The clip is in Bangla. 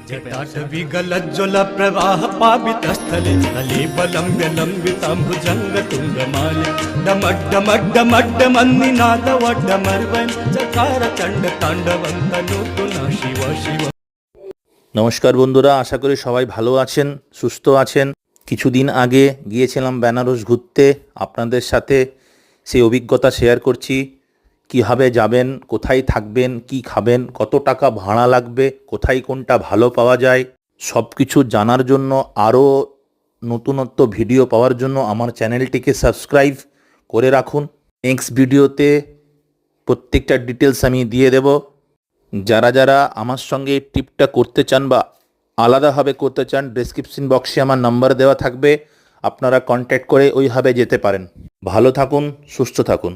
जटाटविगलज्ज्वल प्रवाह पावितस्थले स्थले लम्बिताम्बुजङ्गतुङ्गमाले डमड्डमड्डमड्डमन्निनादवड्डमर्वं चकार चण्ड ताण्डवन्तनोतु न शिव शिव। নমস্কার বন্ধুরা, আশা করি সবাই ভালো আছেন, সুস্থ আছেন। কিছুদিন আগে গিয়েছিলাম বেনারস ঘুরতে, আপনাদের সাথে সেই অভিজ্ঞতা শেয়ার করছি। কিভাবে যাবেন, কোথায় থাকবেন, কি খাবেন, কত টাকা ভাড়া লাগবে, কোথায় কোনটা ভালো পাওয়া যায়, সব কিছু জানার জন্য আরও নতুনত্ব ভিডিও পাওয়ার জন্য আমার চ্যানেলটিকে সাবস্ক্রাইব করে রাখুন। নেক্সট ভিডিওতে প্রত্যেকটা ডিটেলস আমি দিয়ে দেব। যারা যারা আমার সঙ্গে এই ট্রিপটা করতে চান বা আলাদাভাবে করতে চান, ডেসক্রিপশন বক্সে আমার নাম্বার দেওয়া থাকবে, আপনারা কন্ট্যাক্ট করে ওইভাবে যেতে পারেন। ভালো থাকুন, সুস্থ থাকুন।